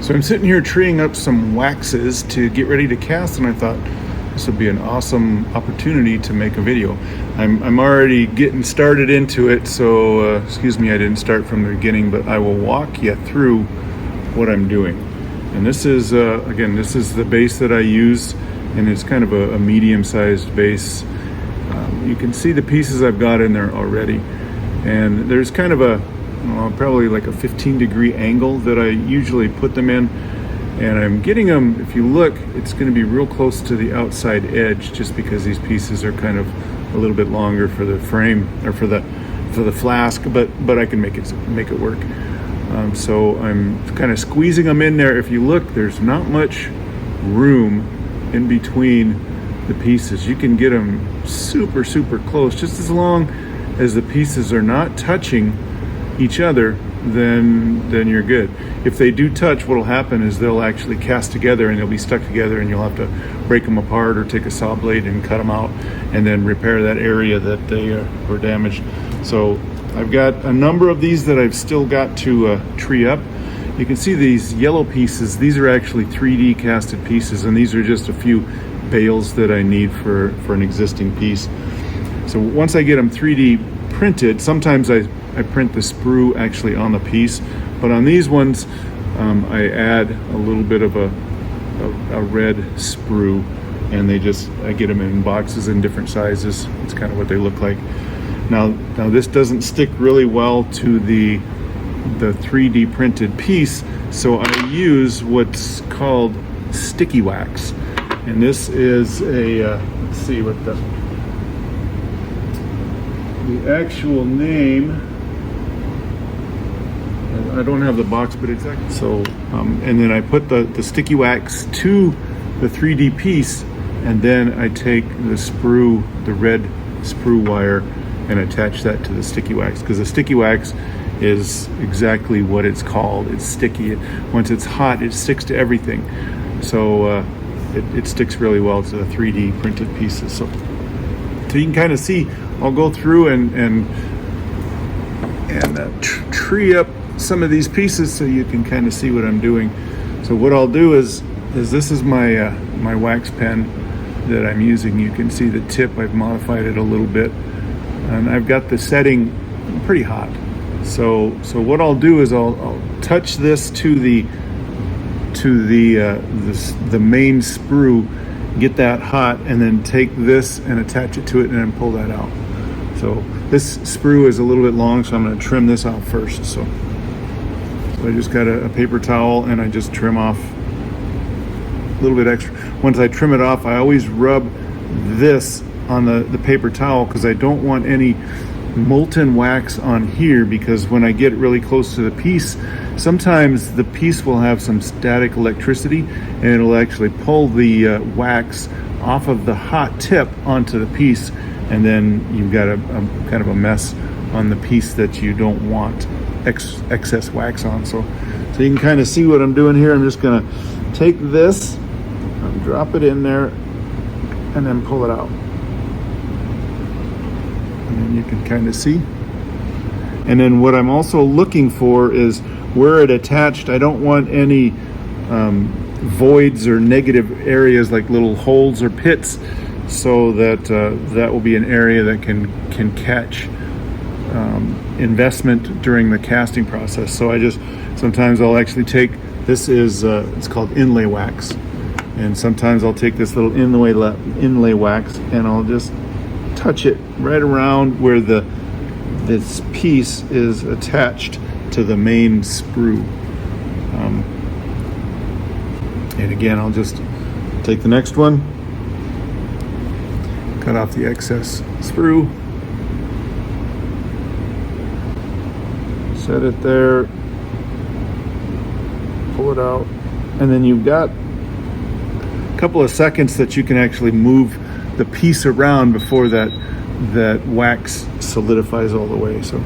So I'm sitting here treeing up some waxes to get ready to cast, and I thought this would be an awesome opportunity to make a video. I'm already getting started into it, so excuse me, I didn't start from the beginning, but I will walk you through what I'm doing. And this is, again, this is the base that I use, and it's kind of a medium-sized base. You can see the pieces I've got in there already. And there's kind of a, probably like a 15-degree angle that I usually put them in. And I'm getting them, if you look, it's going to be real close to the outside edge, just because these pieces are kind of a little bit longer for the frame, or for the flask, but I can make it work. So I'm kind of squeezing them in there. If you look, there's not much room in between the pieces. You can get them super close, just as long as the pieces are not touching each other, then you're good. If they do touch, what'll happen is they'll actually cast together and they'll be stuck together, and you'll have to break them apart or take a saw blade and cut them out and then repair that area that they were damaged. So I've got a number of these that I've still got to tree up. You can see these yellow pieces. These are actually 3D casted pieces, and these are just a few bales that I need for an existing piece. So once I get them 3D printed, sometimes I print the sprue actually on the piece, but on these ones I add a little bit of a red sprue, and I get them in boxes in different sizes. It's kind of what they look like. Now this doesn't stick really well to the 3D printed piece, so I use what's called sticky wax, and this is a let's see what the actual name. I don't have the box, but it's actually so. And then I put the sticky wax to the 3D piece, and then I take the sprue, the red sprue wire, and attach that to the sticky wax, because the sticky wax is exactly what it's called. It's sticky. Once it's hot, it sticks to everything. So it sticks really well to the 3D printed pieces. So you can kind of see. I'll go through and tree up some of these pieces so you can kind of see what I'm doing. So what I'll do is this is my my wax pen that I'm using. You can see the tip. I've modified it a little bit, and I've got the setting pretty hot. So what I'll do is I'll touch this to the main sprue, get that hot, and then take this and attach it to it and then pull that out. So this sprue is a little bit long, so I'm going to trim this out first. So I just got a paper towel, and I just trim off a little bit extra. Once I trim it off, I always rub this on the paper towel, because I don't want any molten wax on here, because when I get really close to the piece, sometimes the piece will have some static electricity, and it'll actually pull the wax off of the hot tip onto the piece, and then you've got a kind of a mess on the piece that you don't want excess wax on. So you can kind of see what I'm doing here. I'm just gonna take this and drop it in there, and then pull it out. And then you can kind of see. And then what I'm also looking for is where it attached. I don't want any voids or negative areas, like little holes or pits, so that that will be an area that can catch investment during the casting process. So sometimes I'll actually take, this is it's called inlay wax, and sometimes I'll take this little inlay wax, and I'll just touch it right around where this piece is attached to the main sprue. And again, I'll just take the next one, cut off the excess sprue, set it there, pull it out, and then you've got a couple of seconds that you can actually move the piece around before that wax solidifies all the way. So you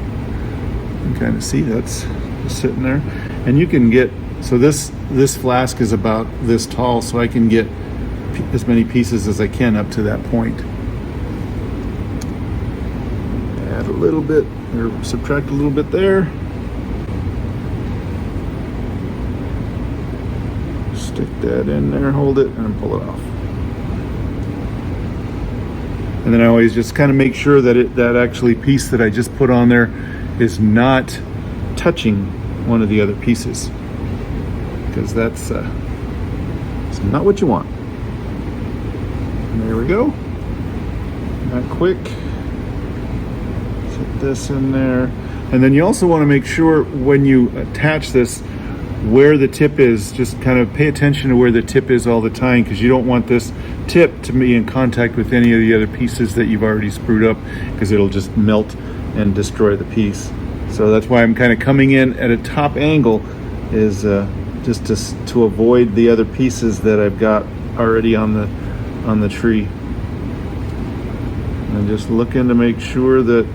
can kind of see that's just sitting there, and you can get, so this flask is about this tall, so I can get as many pieces as I can up to that point. Add a little bit, or subtract a little bit there. Stick that in there, hold it, and pull it off. And then I always just kind of make sure that that actually piece that I just put on there is not touching one of the other pieces, because that's it's not what you want. And there we go. That quick. Set this in there. And then you also want to make sure when you attach this where the tip is. Just kind of pay attention to where the tip is all the time, because you don't want this tip to be in contact with any of the other pieces that you've already sprued up, because it'll just melt and destroy the piece. So that's why I'm kind of coming in at a top angle, is just to avoid the other pieces that I've got already on the tree. And just looking to make sure that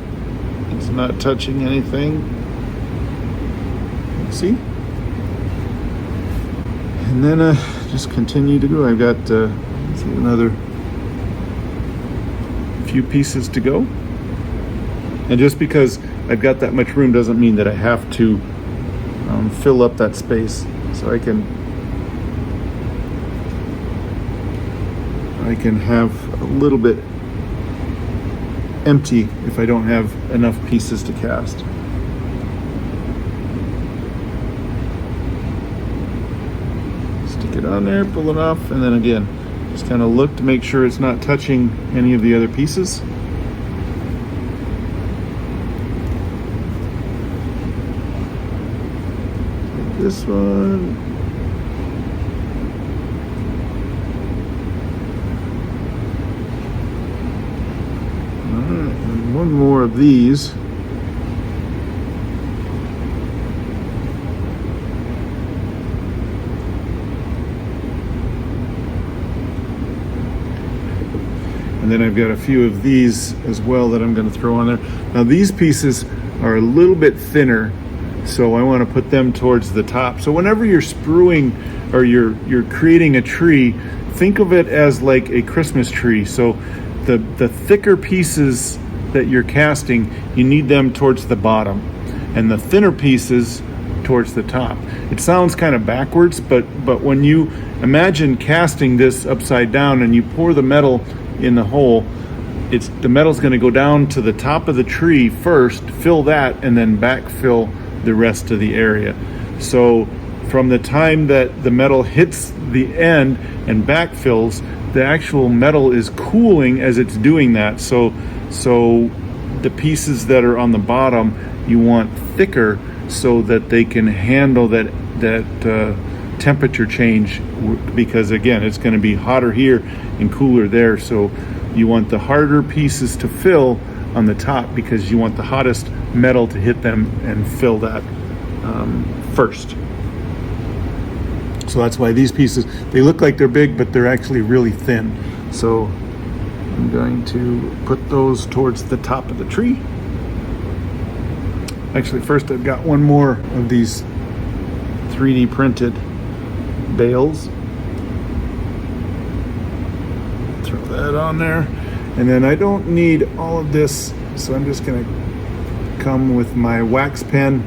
it's not touching anything. See? And then just continue to go. I've got another few pieces to go. And just because I've got that much room doesn't mean that I have to fill up that space. So I can have a little bit empty if I don't have enough pieces to cast. Stick it on there, pull it off, and then again, just kind of look to make sure it's not touching any of the other pieces. Take this one. One more of these. And then I've got a few of these as well that I'm going to throw on there. Now these pieces are a little bit thinner, so I want to put them towards the top. So whenever you're spruing or you're creating a tree, think of it as like a Christmas tree. So the thicker pieces that you're casting, you need them towards the bottom, and the thinner pieces towards the top. It sounds kind of backwards, but when you imagine casting this upside down and you pour the metal in the hole, the metal's going to go down to the top of the tree first, fill that, and then backfill the rest of the area. So from the time that the metal hits the end and backfills, the actual metal is cooling as it's doing that. So the pieces that are on the bottom, you want thicker so that they can handle that temperature change, because again, it's going to be hotter here and cooler there. So you want the harder pieces to fill on the top, because you want the hottest metal to hit them and fill that first. So that's why these pieces, they look like they're big, but they're actually really thin. So I'm going to put those towards the top of the tree. Actually, first I've got one more of these 3D printed bales. Throw that on there. And then I don't need all of this, so I'm just going to come with my wax pen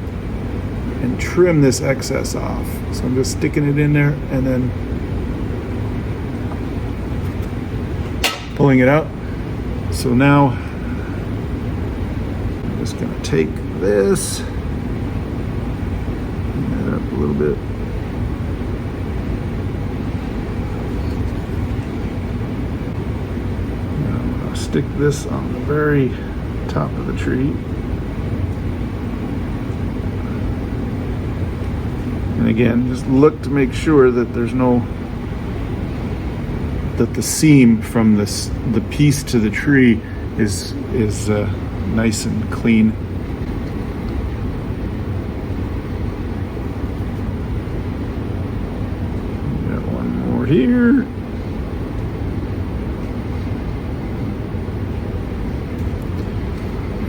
and trim this excess off. So I'm just sticking it in there and then pulling it out. So now I'm just going to take this, clean that up a little bit. Now I'm going to stick this on the very top of the tree. And again, just look to make sure that there's that the seam from the piece to the tree is nice and clean. Got one more here.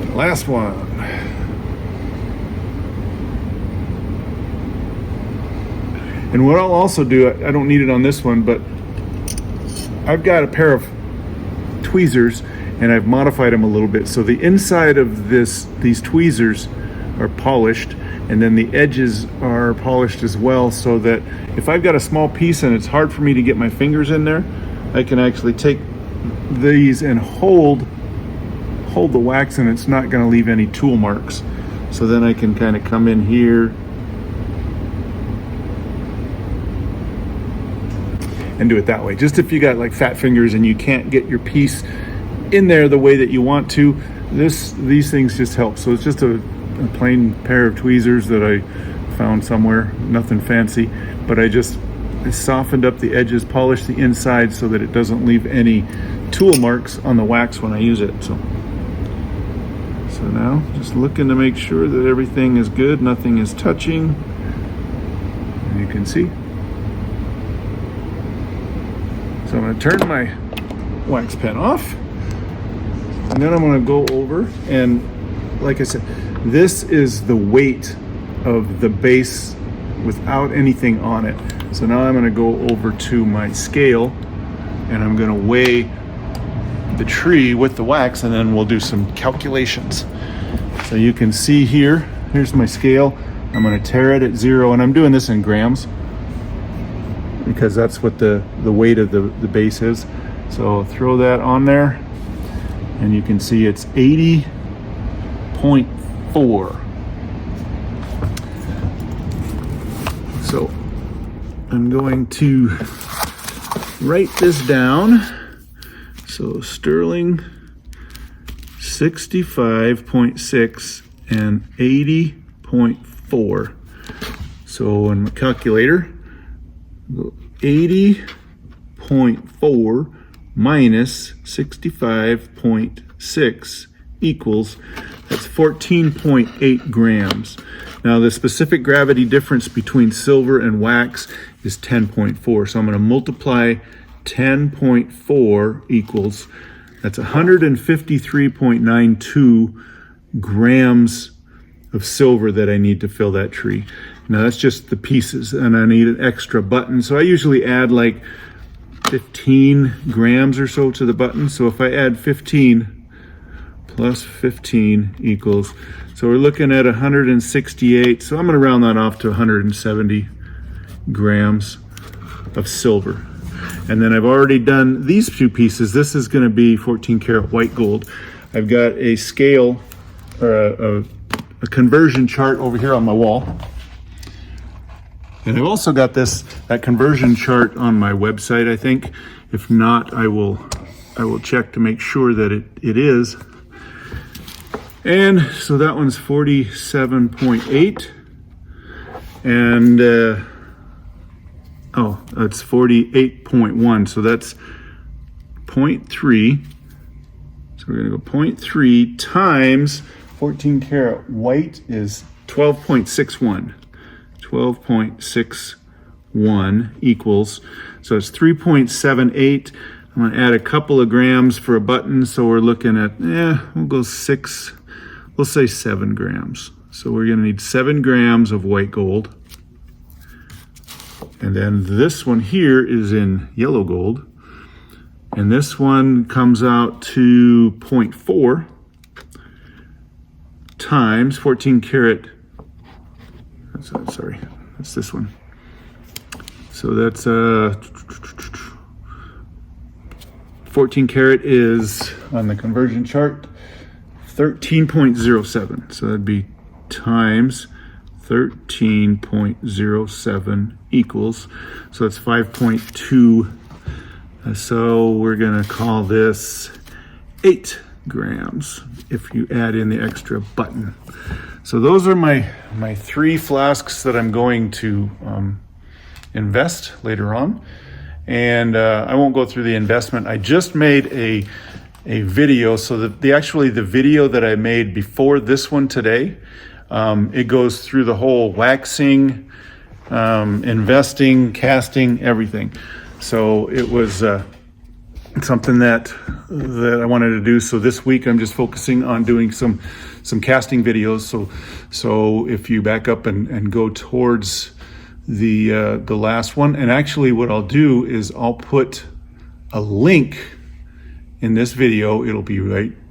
And last one. And what I'll also do, I don't need it on this one, but I've got a pair of tweezers and I've modified them a little bit. So the inside of these tweezers are polished, And then the edges are polished as well, so that if I've got a small piece and it's hard for me to get my fingers in there, I can actually take these and hold the wax, and it's not going to leave any tool marks. So then I can kind of come in here and do it that way. Just if you got like fat fingers and you can't get your piece in there the way that you want to, these things just help. So it's just a plain pair of tweezers that I found somewhere, nothing fancy, but I softened up the edges, polished the inside so that it doesn't leave any tool marks on the wax when I use it. So now just looking to make sure that everything is good, nothing is touching, and you can see. So I'm going to turn my wax pen off, and then I'm going to go over, and like I said, this is the weight of the base without anything on it. So now I'm going to go over to my scale, and I'm going to weigh the tree with the wax, and then we'll do some calculations. So you can see here's my scale. I'm going to tare it at 0, and I'm doing this in grams because that's what the weight of the base is. So throw that on there, and you can see it's 80.4. So I'm going to write this down. So sterling 65.6 and 80.4. So in my calculator, 80.4 minus 65.6 equals, that's 14.8 grams. Now the specific gravity difference between silver and wax is 10.4. So I'm going to multiply 10.4 equals, that's 153.92 grams of silver that I need to fill that tree. Now that's just the pieces, and I need an extra button. So I usually add like 15 grams or so to the button. So if I add 15 plus 15 equals, so we're looking at 168. So I'm going to round that off to 170 grams of silver. And then I've already done these two pieces. This is going to be 14 karat white gold. I've got a scale, or a conversion chart over here on my wall. And I've also got that conversion chart on my website, I think. If not, I will check to make sure that it is. And so that one's 47.8. And that's 48.1. So that's 0.3. So we're gonna go 0.3 times 14 karat white is 12.61. 12.61 equals, so it's 3.78. I'm going to add a couple of grams for a button, so we're looking at, we'll go 6, we'll say 7 grams. So we're going to need 7 grams of white gold. And then this one here is in yellow gold. And this one comes out to 0.4 times 14 karat. Sorry, that's this one. So that's 14 karat is on the conversion chart 13.07. So that'd be times 13.07 equals, so that's 5.2. So we're gonna call this 8 grams if you add in the extra button. So those are my 3 flasks that I'm going to invest later on. And I won't go through the investment. I just made a video, so that the video that I made before this one today, it goes through the whole waxing, investing, casting, everything. So it was something that I wanted to do. So this week I'm just focusing on doing some casting videos. So if you back up and go towards the last one, and actually what I'll do is I'll put a link in this video. It'll be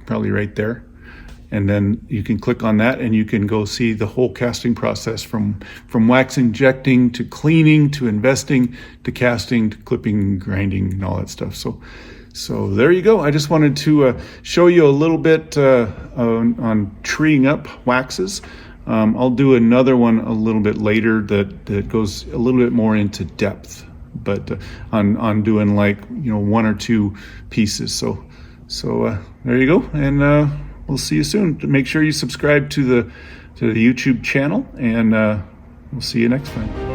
probably right there. and then you can click on that and you can go see the whole casting process from wax injecting to cleaning to investing to casting to clipping, grinding, and all that stuff. So there you go. I just wanted to show you a little bit on treeing up waxes. I'll do another one a little bit later that goes a little bit more into depth, but on doing like, you know, 1 or 2 pieces. So there you go, and we'll see you soon. Make sure you subscribe to the YouTube channel, and we'll see you next time.